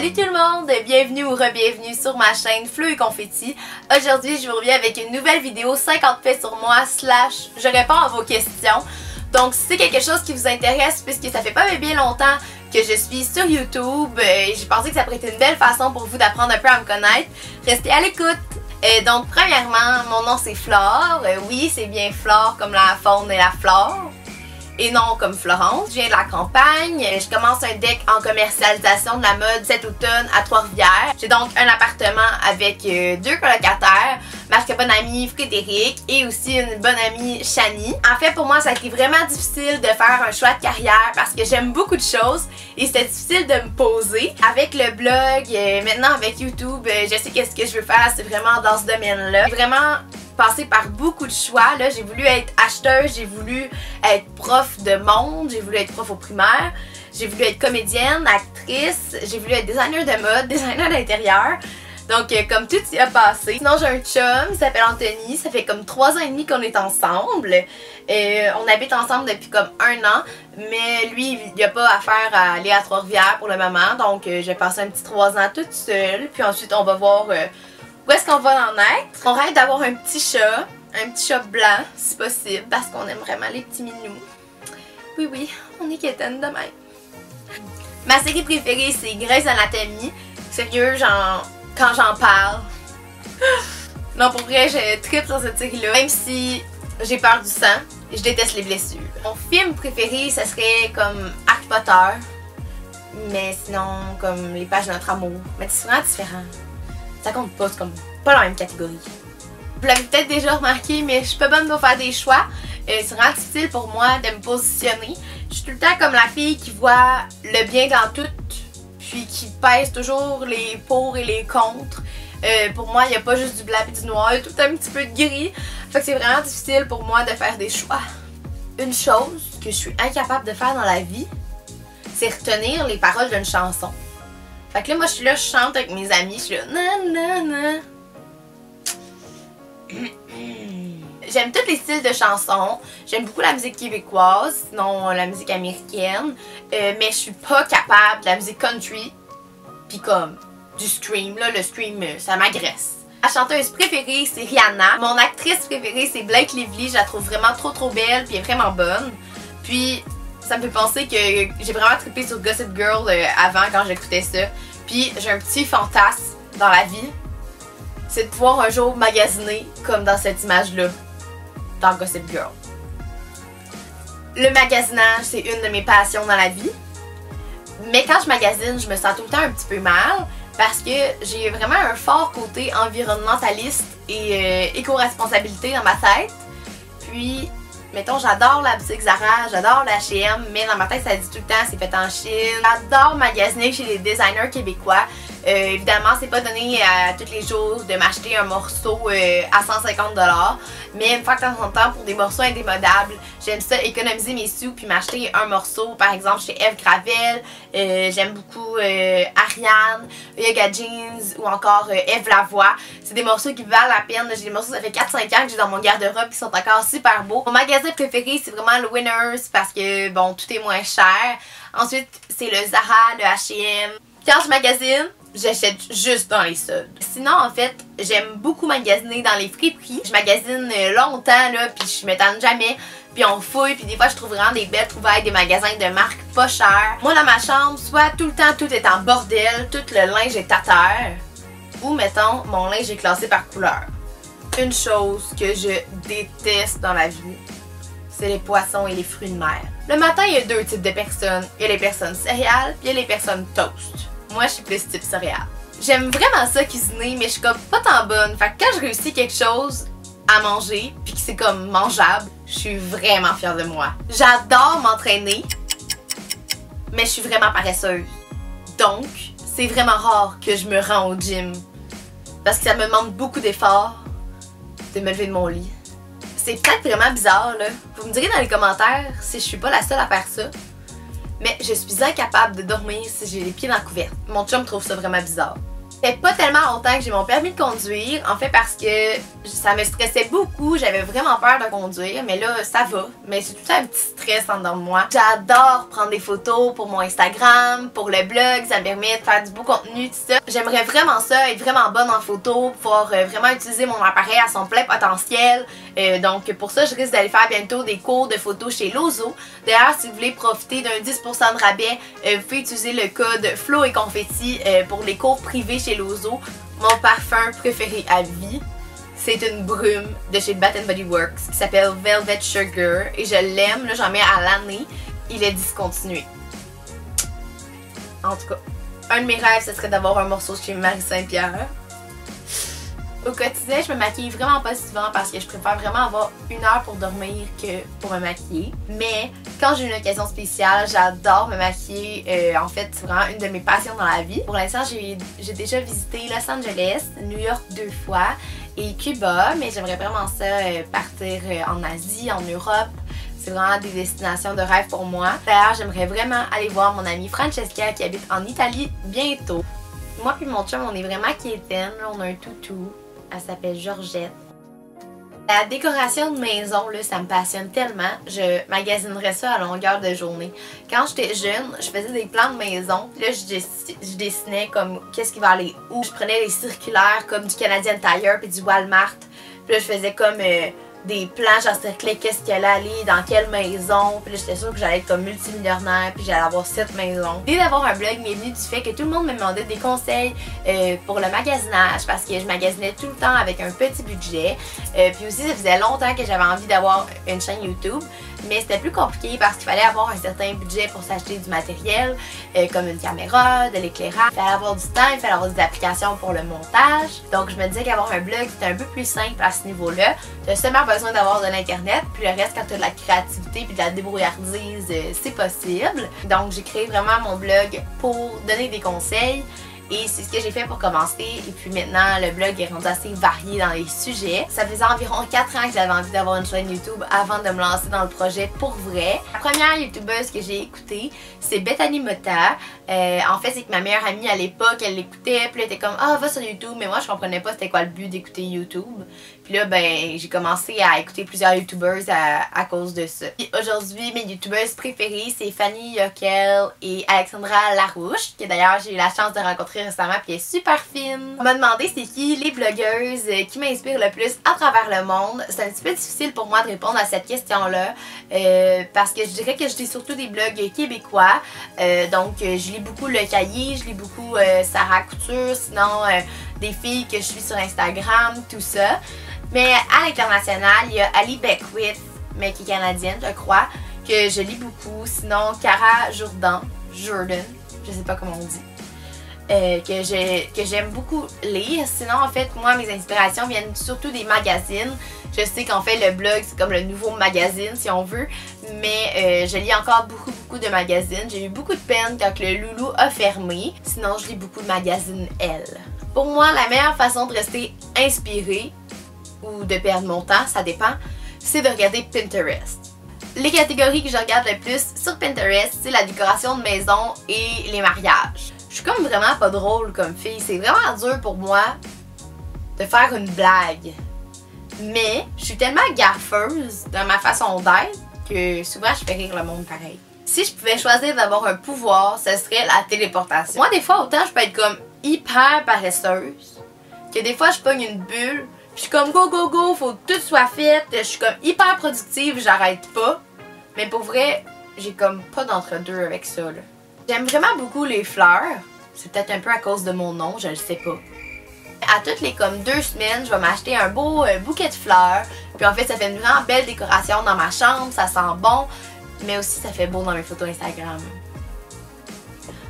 Salut tout le monde, bienvenue ou re-bienvenue sur ma chaîne Fleu et Confetti. Aujourd'hui, je vous reviens avec une nouvelle vidéo 50 faits sur moi / je réponds à vos questions. Donc si c'est quelque chose qui vous intéresse, puisque ça fait pas bien longtemps que je suis sur YouTube, j'ai pensé que ça pourrait être une belle façon pour vous d'apprendre un peu à me connaître. Restez à l'écoute. Donc premièrement, mon nom c'est Flore. Oui, c'est bien Flore comme la faune et la flore. Et non comme Florence. Je viens de la campagne. Je commence un deck en commercialisation de la mode cet automne à Trois-Rivières. J'ai donc un appartement avec 2 colocataires, ma très bonne amie Frédéric et aussi une bonne amie Shani. En fait, pour moi, ça a été vraiment difficile de faire un choix de carrière parce que j'aime beaucoup de choses et c'était difficile de me poser. Avec le blog, maintenant avec YouTube, je sais qu'est-ce que je veux faire, c'est vraiment dans ce domaine-là. J'ai vraiment passé par beaucoup de choix. Là, j'ai voulu être acheteuse, j'ai voulu être prof de monde, j'ai voulu être prof au primaire, j'ai voulu être comédienne, actrice, j'ai voulu être designer de mode, designer d'intérieur. Donc, comme tout y a passé. Sinon, j'ai un chum, il s'appelle Anthony, ça fait comme 3 ans et demi qu'on est ensemble. On habite ensemble depuis comme 1 an, mais lui, il n'y a pas affaire à aller à Trois-Rivières pour le moment, donc je vais passer un petit 3 ans toute seule, puis ensuite on va voir où est-ce qu'on va en être. On rêve d'avoir un petit chat blanc si possible, parce qu'on aime vraiment les petits minous. Oui, on est quétaine de même. Ma série préférée, c'est Grey's Anatomy. Sérieux, genre, quand j'en parle. Non, pour vrai, je tripe sur cette série-là. Même si j'ai peur du sang, je déteste les blessures. Mon film préféré, ça serait comme Harry Potter. Mais sinon, comme Les Pages de notre amour. Mais c'est vraiment différent. Ça compte pas, c'est comme pas la même catégorie. Vous l'avez peut-être déjà remarqué, mais je suis pas bonne pour faire des choix. C'est vraiment difficile pour moi de me positionner. Je suis tout le temps comme la fille qui voit le bien dans tout, puis qui pèse toujours les pour et les contre. Pour moi, il n'y a pas juste du blanc et du noir, il y a tout un petit peu de gris. Fait que c'est vraiment difficile pour moi de faire des choix. Une chose que je suis incapable de faire dans la vie, c'est retenir les paroles d'une chanson. Fait que là, moi, je suis là, je chante avec mes amis, je suis là, nanana. J'aime tous les styles de chansons. J'aime beaucoup la musique québécoise, sinon la musique américaine. Mais je suis pas capable de la musique country. Puis comme du scream, là, le scream, ça m'agresse. Ma chanteuse préférée, c'est Rihanna. Mon actrice préférée, c'est Blake Lively. Je la trouve vraiment trop belle, puis elle est vraiment bonne. Puis ça me fait penser que j'ai vraiment trippé sur Gossip Girl avant quand j'écoutais ça. Puis j'ai un petit fantasme dans la vie, c'est de pouvoir un jour magasiner comme dans cette image-là, dans Gossip Girl. Le magasinage, c'est une de mes passions dans la vie. Mais quand je magasine, je me sens tout le temps un petit peu mal parce que j'ai vraiment un fort côté environnementaliste et éco-responsabilité dans ma tête. Puis mettons, j'adore la boutique Zara, j'adore la H&M, mais dans ma tête, ça dit tout le temps, c'est fait en Chine. J'adore magasiner chez les designers québécois. Évidemment, c'est pas donné à tous les jours de m'acheter un morceau à 150 $, mais une fois de temps en temps, pour des morceaux indémodables, j'aime ça économiser mes sous puis m'acheter un morceau, par exemple chez Eve Gravel. J'aime beaucoup Ariane, Yoga Jeans ou encore Eve Lavoie. C'est des morceaux qui valent la peine. J'ai des morceaux, ça fait 4-5 ans que j'ai dans mon garde-robe qui sont encore super beaux. Mon magasin préféré, c'est vraiment le Winners parce que, bon, tout est moins cher. Ensuite, c'est le Zara, le H&M. Quand je magasine, j'achète juste dans les soldes. Sinon, en fait, j'aime beaucoup magasiner dans les friperies. Je magasine longtemps, là, puis je m'étonne jamais. Puis on fouille, puis des fois, je trouve vraiment des belles trouvailles, des magasins de marque pas chères. Moi, dans ma chambre, soit tout le temps, tout est en bordel, tout le linge est à terre, ou, mettons, mon linge est classé par couleur. Une chose que je déteste dans la vie, c'est les poissons et les fruits de mer. Le matin, il y a 2 types de personnes. Il y a les personnes céréales, puis il y a les personnes toast. Moi, je suis plus type céréales. J'aime vraiment ça cuisiner, mais je suis comme pas tant bonne. Fait que quand je réussis quelque chose à manger, puis que c'est comme mangeable, je suis vraiment fière de moi. J'adore m'entraîner, mais je suis vraiment paresseuse. Donc, c'est vraiment rare que je me rends au gym. Parce que ça me demande beaucoup d'efforts de me lever de mon lit. C'est peut-être vraiment bizarre, là. Vous me direz dans les commentaires si je suis pas la seule à faire ça. Mais je suis incapable de dormir si j'ai les pieds dans la couverte. Mon chum trouve ça vraiment bizarre. Ça fait pas tellement longtemps que j'ai mon permis de conduire, en fait parce que Ça me stressait beaucoup, j'avais vraiment peur de conduire, mais là ça va. Mais c'est tout ça un petit stress en dedans de moi. J'adore prendre des photos pour mon Instagram, pour le blog, ça me permet de faire du beau contenu, tout ça. J'aimerais vraiment ça, être vraiment bonne en photo, pouvoir vraiment utiliser mon appareil à son plein potentiel. Donc pour ça, je risque d'aller faire bientôt des cours de photos chez Lozo. D'ailleurs, si vous voulez profiter d'un 10% de rabais, vous pouvez utiliser le code Flo et Confetti pour les cours privés chez Lozo. Mon parfum préféré à vie, c'est une brume de chez Bath & Body Works qui s'appelle Velvet Sugar et je l'aime, là j'en mets à l'année, il est discontinué. En tout cas, un de mes rêves ce serait d'avoir un morceau chez Marie Saint-Pierre. Au quotidien, je me maquille vraiment pas souvent parce que je préfère vraiment avoir 1 heure pour dormir que pour me maquiller. Mais quand j'ai une occasion spéciale, j'adore me maquiller. En fait, c'est vraiment une de mes passions dans la vie. Pour l'instant, j'ai déjà visité Los Angeles, New York 2 fois et Cuba, mais j'aimerais vraiment ça partir en Asie, en Europe. C'est vraiment des destinations de rêve pour moi. D'ailleurs, j'aimerais vraiment aller voir mon amie Francesca qui habite en Italie bientôt. Moi puis mon chum, on est vraiment quétaine, on a un toutou. Elle s'appelle Georgette. La décoration de maison, là, ça me passionne tellement. Je magasinerais ça à longueur de journée. Quand j'étais jeune, je faisais des plans de maison. Là, je dessinais comme qu'est-ce qui va aller où. Je prenais les circulaires comme du Canadian Tire puis du Walmart. Puis là, je faisais comme des plans, j'encerclais qu'est-ce qui allait aller, dans quelle maison. Puis là, j'étais sûre que j'allais être comme multimillionnaire, puis j'allais avoir cette maison. L'idée d'avoir un blog m'est venue du fait que tout le monde me demandait des conseils pour le magasinage, parce que je magasinais tout le temps avec un petit budget. Puis aussi, ça faisait longtemps que j'avais envie d'avoir une chaîne YouTube, mais c'était plus compliqué parce qu'il fallait avoir un certain budget pour s'acheter du matériel, comme une caméra, de l'éclairage. Il fallait avoir du temps, il fallait avoir des applications pour le montage. Donc je me disais qu'avoir un blog, c'était un peu plus simple à ce niveau-là. T'as seulement besoin d'avoir de l'internet, puis le reste, quand tu as de la créativité puis de la débrouillardise, c'est possible. Donc j'ai créé vraiment mon blog pour donner des conseils. Et c'est ce que j'ai fait pour commencer. Et puis maintenant, le blog est rendu assez varié dans les sujets. Ça faisait environ 4 ans que j'avais envie d'avoir une chaîne YouTube avant de me lancer dans le projet pour vrai. La première YouTubeuse que j'ai écoutée, c'est Bethany Motta. En fait, c'est que ma meilleure amie à l'époque, elle l'écoutait. Puis elle était comme « Ah, va sur YouTube ». Mais moi, je comprenais pas c'était quoi le but d'écouter YouTube. Puis là, ben, j'ai commencé à écouter plusieurs YouTubers à cause de ça. Aujourd'hui, mes YouTubeuses préférées, c'est Fanny Yockel et Alexandra Larouche, que d'ailleurs, j'ai eu la chance de rencontrer récemment, puis elle est super fine. On m'a demandé c'est qui les blogueuses qui m'inspirent le plus à travers le monde. C'est un petit peu difficile pour moi de répondre à cette question-là, parce que je dirais que je lis surtout des blogs québécois. Donc, je lis beaucoup Le Cahier, je lis beaucoup Sarah Couture, sinon des filles que je suis sur Instagram, tout ça. Mais à l'international, il y a Ali Beckwith, mais qui est canadienne, je crois, que je lis beaucoup. Sinon, Cara Jordan, je sais pas comment on dit, que j'aime beaucoup lire. Sinon, en fait, moi, mes inspirations viennent surtout des magazines. Je sais qu'en fait, le blog, c'est comme le nouveau magazine, si on veut. Mais je lis encore beaucoup de magazines. J'ai eu beaucoup de peine quand le Loulou a fermé. Sinon, je lis beaucoup de magazines Elle. Pour moi, la meilleure façon de rester inspirée, ou de perdre mon temps, ça dépend, c'est de regarder Pinterest. Les catégories que je regarde le plus sur Pinterest, c'est la décoration de maison et les mariages. Je suis comme vraiment pas drôle comme fille, c'est vraiment dur pour moi de faire une blague. Mais je suis tellement gaffeuse dans ma façon d'être que souvent je fais rire le monde pareil. Si je pouvais choisir d'avoir un pouvoir, ce serait la téléportation. Moi, des fois, autant je peux être comme hyper paresseuse, que des fois je pogne une bulle. Je suis comme go go go, faut que tout soit fait. Je suis comme hyper productive, j'arrête pas. Mais pour vrai, j'ai comme pas d'entre-deux avec ça là. J'aime vraiment beaucoup les fleurs. C'est peut-être un peu à cause de mon nom, je le sais pas. À toutes les comme 2 semaines, je vais m'acheter un beau bouquet de fleurs. Puis en fait, ça fait une vraiment belle décoration dans ma chambre, ça sent bon. Mais aussi, ça fait beau dans mes photos Instagram.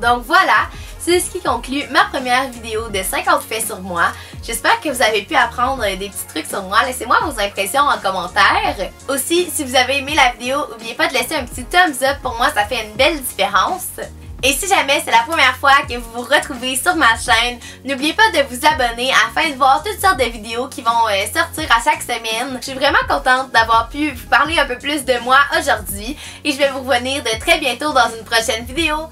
Donc voilà, c'est ce qui conclut ma première vidéo de 50 faits sur moi. J'espère que vous avez pu apprendre des petits trucs sur moi. Laissez-moi vos impressions en commentaire. Aussi, si vous avez aimé la vidéo, n'oubliez pas de laisser un petit thumbs up. Pour moi, ça fait une belle différence. Et si jamais c'est la première fois que vous vous retrouvez sur ma chaîne, n'oubliez pas de vous abonner afin de voir toutes sortes de vidéos qui vont sortir à chaque semaine. Je suis vraiment contente d'avoir pu vous parler un peu plus de moi aujourd'hui et je vais vous revenir de très bientôt dans une prochaine vidéo.